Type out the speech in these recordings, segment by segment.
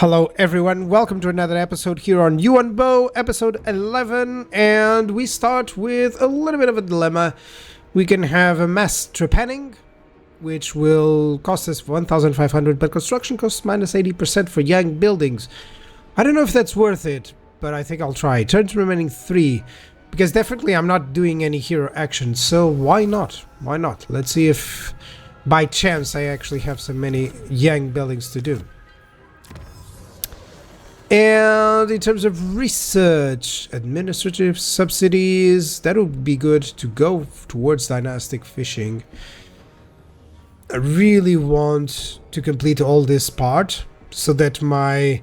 Hello everyone, welcome to another episode here on Yuan Bo, episode 11, and we start with a little bit of a dilemma. We can have a mass trepanning, which will cost us 1,500, but construction costs minus 80% for young buildings. I don't know if that's worth it, but I think I'll try. Turns remaining 3, because definitely I'm not doing any hero action, so why not? Why not? Let's see if by chance I actually have so many young buildings to do. And in terms of research, administrative subsidies, that would be good to go towards dynastic fishing. I really want to complete all this part so that my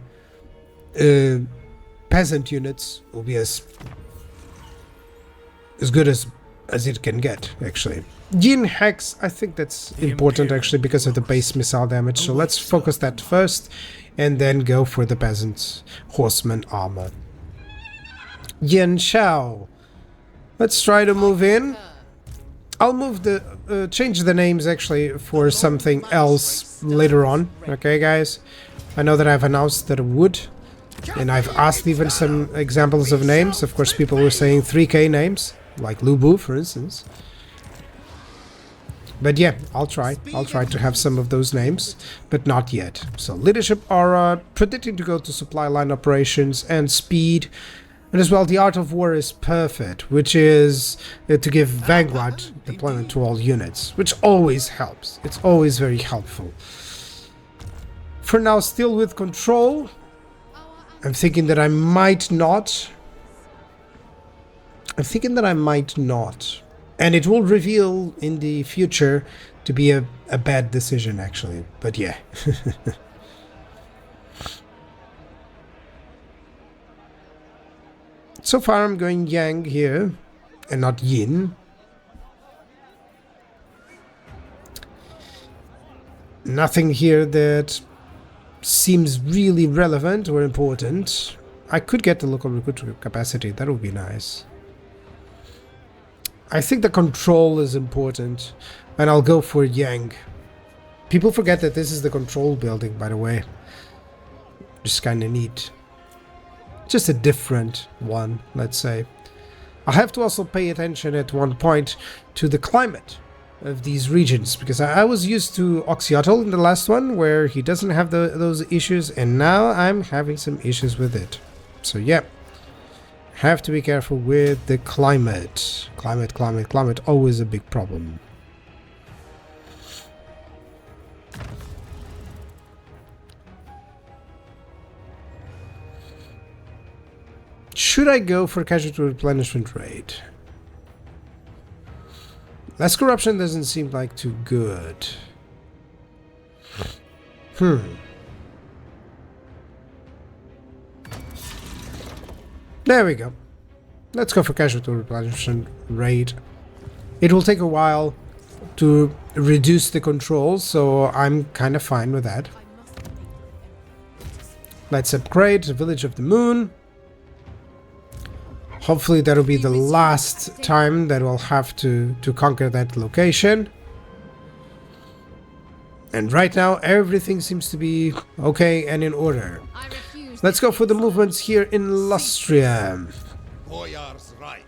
peasant units will be as good as it can get, actually. Yin Hex, I think that's important actually because of the base missile damage, so let's focus that first and then go for the peasants' horseman armor. Yin Shao, let's try to move in. I'll move the change the names actually for something else later on, okay guys? I know that I've announced that I would, and I've asked even some examples of names. Of course people were saying 3k names, like Lubu for instance. But yeah, I'll try to have some of those names, but not yet. So leadership aura, predicting to go to supply line operations, and speed. And as well, the art of war is perfect, which is to give vanguard deployment to all units, which always helps. It's always very helpful. For now, still with control. I'm thinking that I might not. And it will reveal in the future to be a bad decision, actually. But yeah. So far I'm going Yang here, and not Yin. Nothing here that seems really relevant or important. I could get the local recruit capacity, that would be nice. I think the control is important, and I'll go for Yang. People forget that this is the control building, by the way. Just kind of neat. Just a different one, let's say. I have to also pay attention at one point to the climate of these regions, because I was used to Oxyotl in the last one, where he doesn't have those issues, and now I'm having some issues with it. So yeah. Have to be careful with the climate. Climate, always a big problem. Should I go for casualty replenishment rate? Less corruption doesn't seem like too good. There we go. Let's go for casualty replenishment rate. It will take a while to reduce the controls, so I'm kind of fine with that. Let's upgrade the Village of the Moon. Hopefully that'll be the last time that we'll have to conquer that location. And right now everything seems to be okay and in order. Let's go for the movements here in Lustria. Boyar's right.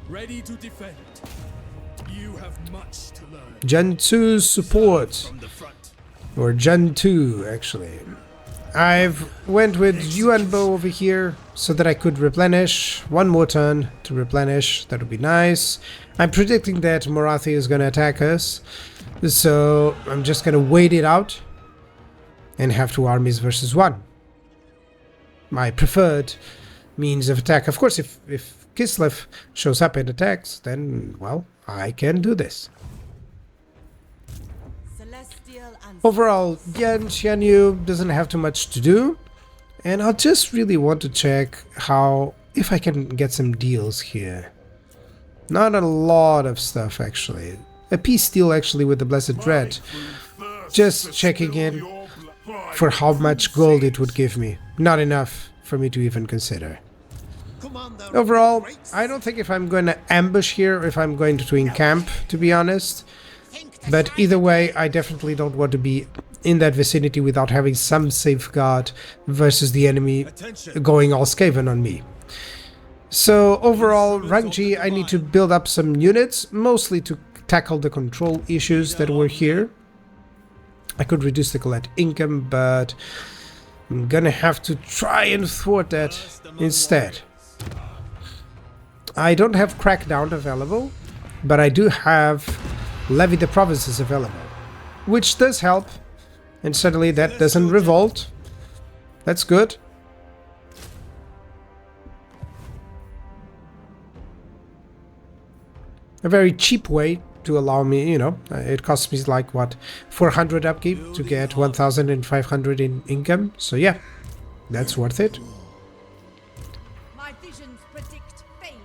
Ready to defend. You have much to learn. Gen 2 support. Or Gen 2 actually. I've went with Yuan Bo over here so that I could replenish. One more turn to replenish. That would be nice. I'm predicting that Morathi is going to attack us. So I'm just going to wait it out and have 2 armies versus 1. My preferred means of attack. Of course, if Kislev shows up and attacks, then, well, I can do this. Overall, Yan Xianyu doesn't have too much to do, and I just really want to check if I can get some deals here. Not a lot of stuff, actually. A peace deal, actually, with the Blessed Dread. Just checking in for how much gold it would give me. Not enough for me to even consider. Overall, I don't think if I'm going to ambush here or if I'm going to encamp, to be honest. But either way, I definitely don't want to be in that vicinity without having some safeguard versus the enemy going all Skaven on me. So overall, rank G, I need to build up some units, mostly to tackle the control issues that were here. I could reduce the collect income, but I'm gonna have to try and thwart that instead. I don't have Crackdown available, but I do have Levy the Provinces available, which does help, and suddenly that doesn't revolt. That's good. A very cheap way to allow me, you know, it costs me like, what, 400 upkeep to get 1,500 in income, so yeah, that's worth it. My visions predict failure.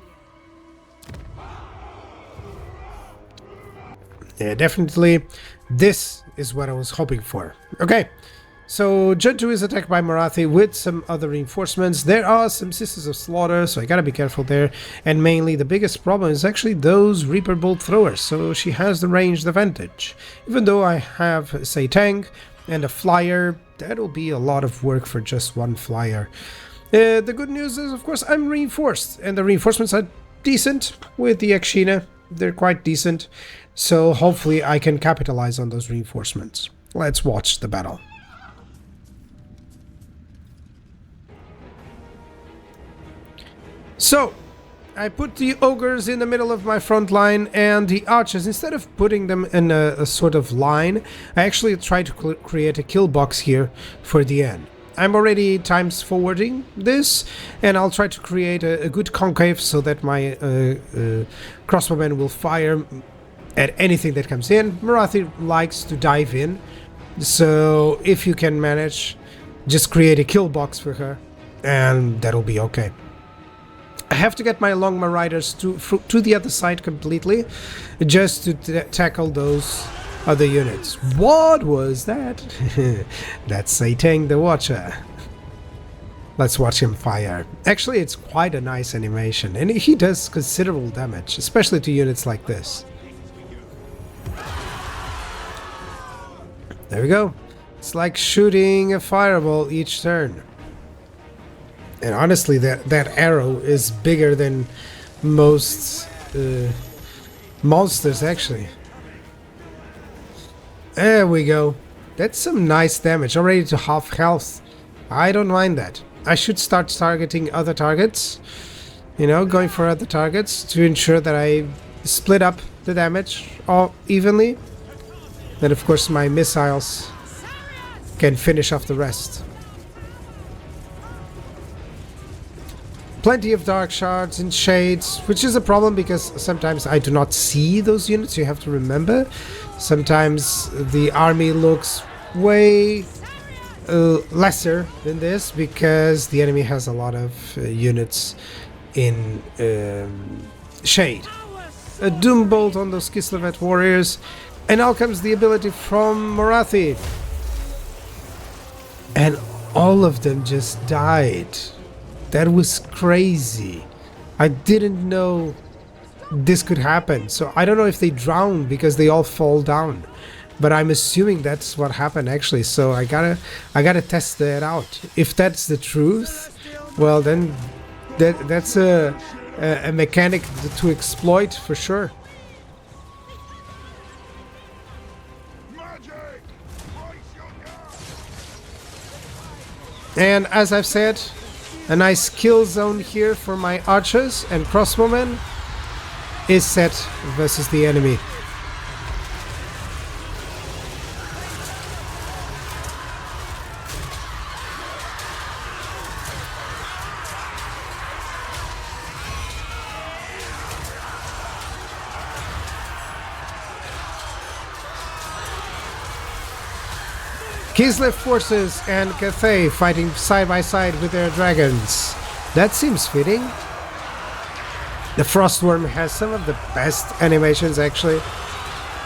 Yeah, definitely, this is what I was hoping for. Okay, so Juntu is attacked by Marathi with some other reinforcements. There are some Sisters of Slaughter, so I gotta be careful there. And mainly, the biggest problem is actually those Reaper Bolt throwers, so she has the ranged advantage. Even though I have, say, tank and a flyer, that'll be a lot of work for just one flyer. The good news is, of course, I'm reinforced, and the reinforcements are decent with the Akshina. They're quite decent, so hopefully I can capitalize on those reinforcements. Let's watch the battle. So, I put the ogres in the middle of my front line, and the archers, instead of putting them in a sort of line, I actually tried to create a kill box here for the end. I'm already times forwarding this, and I'll try to create a good concave so that my crossbowmen will fire at anything that comes in. Marathi likes to dive in, so if you can manage, just create a kill box for her, and that'll be okay. I have to get my Longma Riders to the other side completely, just to tackle those other units. What was that? That's Satang the Watcher. Let's watch him fire. Actually, it's quite a nice animation, and he does considerable damage, especially to units like this. There we go. It's like shooting a fireball each turn. And honestly, that arrow is bigger than most monsters, actually. There we go. That's some nice damage, already to half health. I don't mind that. I should start targeting other targets. You know, going for other targets to ensure that I split up the damage all evenly. And of course my missiles can finish off the rest. Plenty of dark shards and shades, which is a problem because sometimes I do not see those units, you have to remember. Sometimes the army looks way lesser than this because the enemy has a lot of units in shade. A Doom Bolt on those Kislev warriors, and now comes the ability from Marathi. And all of them just died. That was crazy. I didn't know this could happen. So I don't know if they drown because they all fall down. But I'm assuming that's what happened actually. So I gotta test that out. If that's the truth, well then that's a mechanic to exploit for sure. And as I've said, a nice kill zone here for my archers and crossbowmen is set versus the enemy. Kislev forces and Cathay fighting side by side with their dragons. That seems fitting. The Frostworm has some of the best animations actually.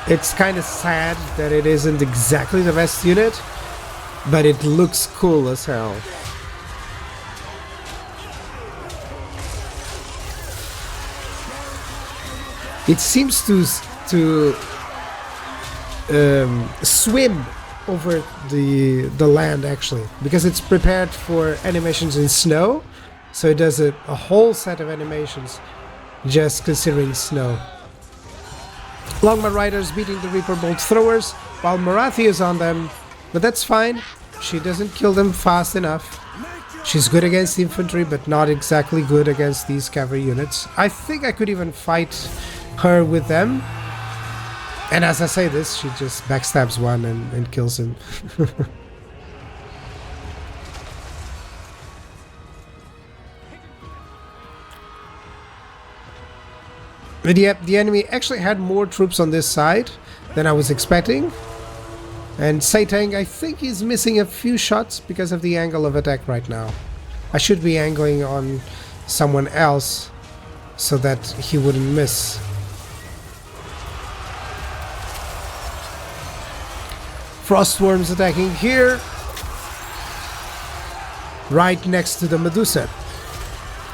It's kind of sad that it isn't exactly the best unit, but it looks cool as hell. It seems to swim over the land actually, because it's prepared for animations in snow, so it does a whole set of animations just considering snow. Longman Riders beating the Reaper Bolt throwers while Marathi is on them, but that's fine. She doesn't kill them fast enough. She's good against infantry, but not exactly good against these cavalry units. I think I could even fight her with them. And as I say this, she just backstabs one and kills him. But yeah, the enemy actually had more troops on this side than I was expecting. And Saitang, I think he's missing a few shots because of the angle of attack right now. I should be angling on someone else so that he wouldn't miss. Frostworms attacking here, right next to the Medusa.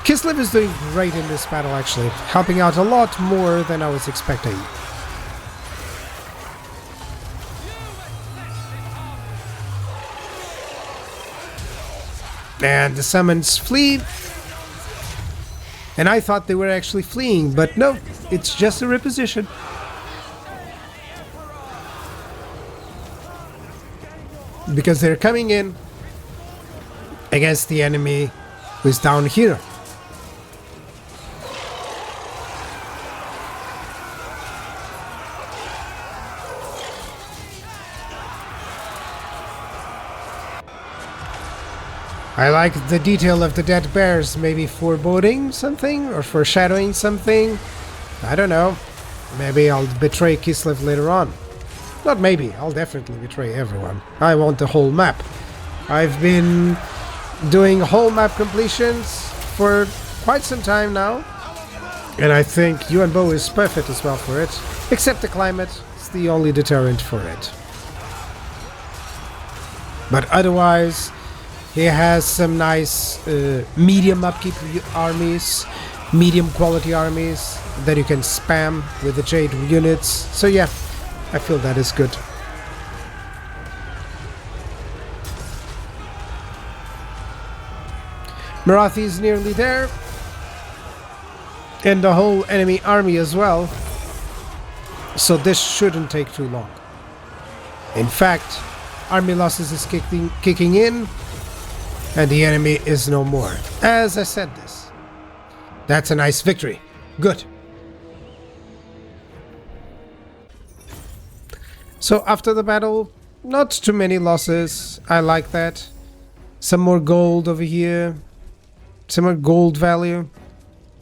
Kislev is doing great in this battle actually, helping out a lot more than I was expecting. And the summons flee. And I thought they were actually fleeing, but no, it's just a reposition. Because they're coming in against the enemy who's down here. I like the detail of the dead bears, maybe foreboding something or foreshadowing something. I don't know. Maybe I'll betray Kislev later on. Not maybe, I'll definitely betray everyone. I want the whole map. I've been doing whole map completions for quite some time now. And I think Yuan Bo is perfect as well for it. Except the climate, it's the only deterrent for it. But otherwise, he has some nice medium upkeep armies, medium quality armies that you can spam with the Jade units. So yeah, I feel that is good. Marathi is nearly there. And the whole enemy army as well. So this shouldn't take too long. In fact, army losses is kicking in. And the enemy is no more. As I said this. That's a nice victory. Good. So after the battle, not too many losses. I like that. Some more gold over here. Some more gold value.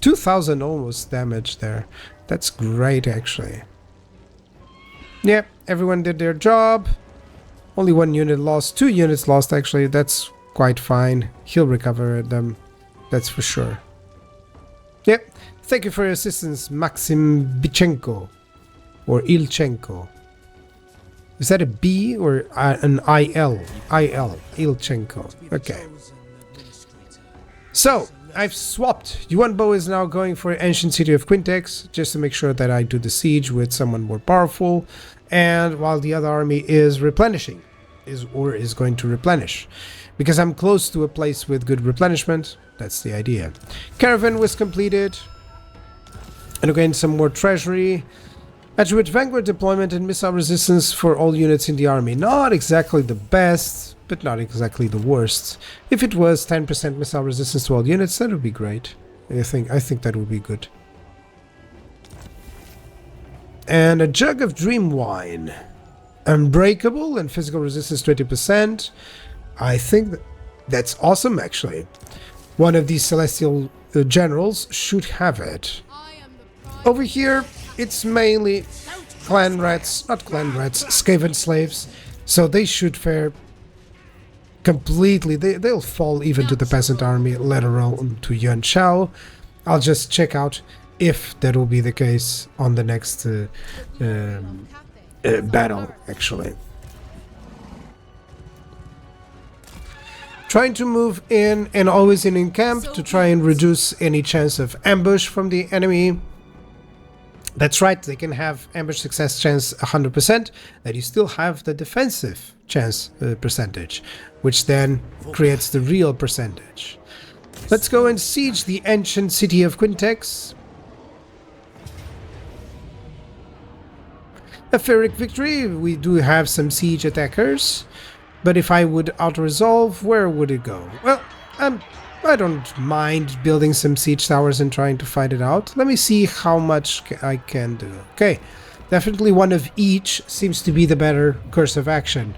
2000 almost damage there. That's great actually. Yep, everyone did their job. Only one unit lost. 2 units lost actually. That's quite fine. He'll recover them. That's for sure. Yep. Thank you for your assistance, Maxim Bichenko. Or Ilchenko. Is that a B or an IL? IL. Ilchenko. Okay. So, I've swapped. Yuan Bo is now going for Ancient City of Quintex, just to make sure that I do the siege with someone more powerful. And while the other army is replenishing. Is going to replenish. Because I'm close to a place with good replenishment. That's the idea. Caravan was completed. And again, some more treasury. Attribute Vanguard deployment and missile resistance for all units in the army. Not exactly the best, but not exactly the worst. If it was 10% missile resistance to all units, that would be great. I think that would be good. And a jug of dream wine. Unbreakable and physical resistance 20%. I think that's awesome actually. One of these celestial generals should have it. Over here, it's mainly clan rats, not clan rats, Skaven slaves. So they should fare completely, they'll fall even to the peasant army, let alone to Yuan Shao. I'll just check out if that will be the case on the next battle, actually. Trying to move in and always in camp to try and reduce any chance of ambush from the enemy. That's right, they can have ambush success chance 100%, that you still have the defensive chance percentage, which then creates the real percentage. Let's go and siege the ancient city of Quintex. A Pyrrhic victory. We do have some siege attackers, but if I would auto-resolve, where would it go? Well, I don't mind building some siege towers and trying to fight it out. Let me see how much I can do. Okay, definitely one of each seems to be the better course of action.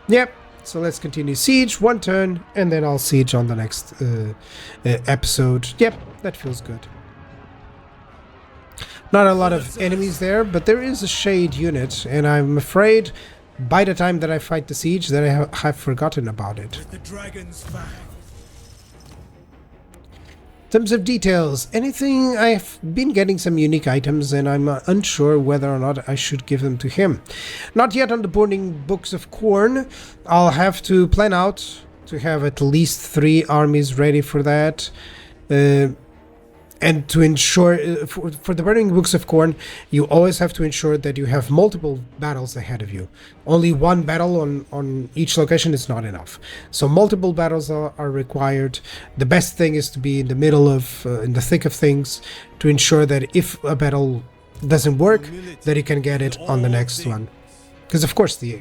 Yep, so let's continue siege, one turn, and then I'll siege on the next episode. Yep, that feels good. Not a lot of enemies there, but there is a shade unit, and I'm afraid by the time that I fight the siege that I have forgotten about it. With the dragon's fang. In terms of details, anything, I've been getting some unique items and I'm unsure whether or not I should give them to him. Not yet on the Burning Books of Corn. I'll have to plan out to have at least 3 armies ready for that. And to ensure, for the Burning Books of Corn, you always have to ensure that you have multiple battles ahead of you. Only one battle on each location is not enough. So multiple battles are required. The best thing is to be in the middle of, in the thick of things, to ensure that if a battle doesn't work, that you can get it on the next one. Because of course the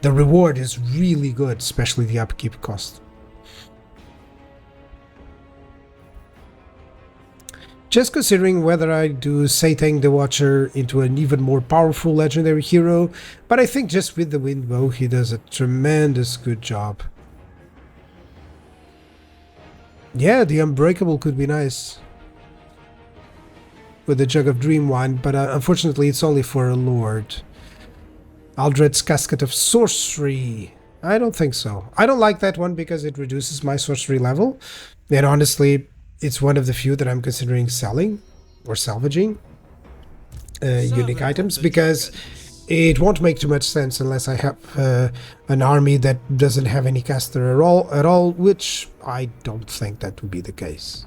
reward is really good, especially the upkeep cost. Just considering whether I do Satang the Watcher into an even more powerful legendary hero, but I think just with the Wind Bow he does a tremendous good job. Yeah, the Unbreakable could be nice with the Jug of Dream Wine, but unfortunately it's only for a Lord. Aldred's Casket of Sorcery. I don't think so. I don't like that one because it reduces my sorcery level, and honestly it's one of the few that I'm considering selling or salvaging unique items, because it won't make too much sense unless I have an army that doesn't have any caster at all, which I don't think that would be the case.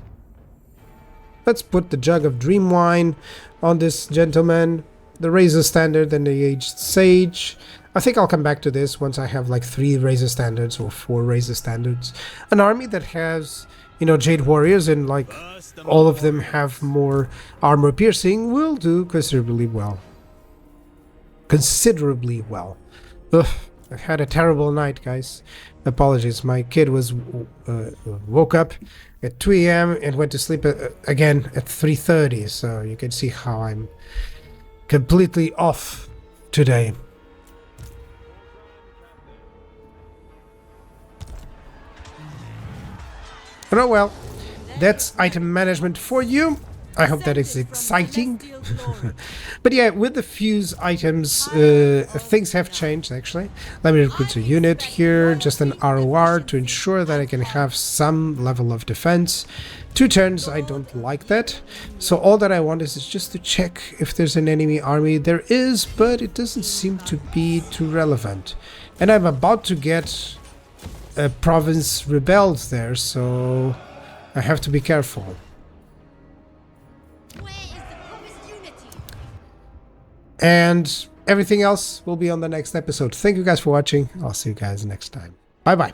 Let's put the Jug of Dream Wine on this gentleman, the Razor Standard and the Aged Sage. I think I'll come back to this once I have like 3 Razor Standards or 4 Razor Standards. An army that has, you know, Jade Warriors and like all of them have more armor piercing will do considerably well. Considerably well. Ugh, I've had a terrible night, guys. Apologies, my kid was woke up at 2 AM and went to sleep again at 3:30, so you can see how I'm completely off today. Oh well, that's item management for you. I hope that is exciting. But yeah, with the fuse items, things have changed actually. Let me recruit a unit here, just an ROR to ensure that I can have some level of defense. 2 turns, I don't like that. So all that I want is just to check if there's an enemy army. There is, but it doesn't seem to be too relevant. And I'm about to get a province rebelled there, so I have to be careful. And everything else will be on the next episode. Thank you guys for watching. I'll see you guys next time. Bye bye.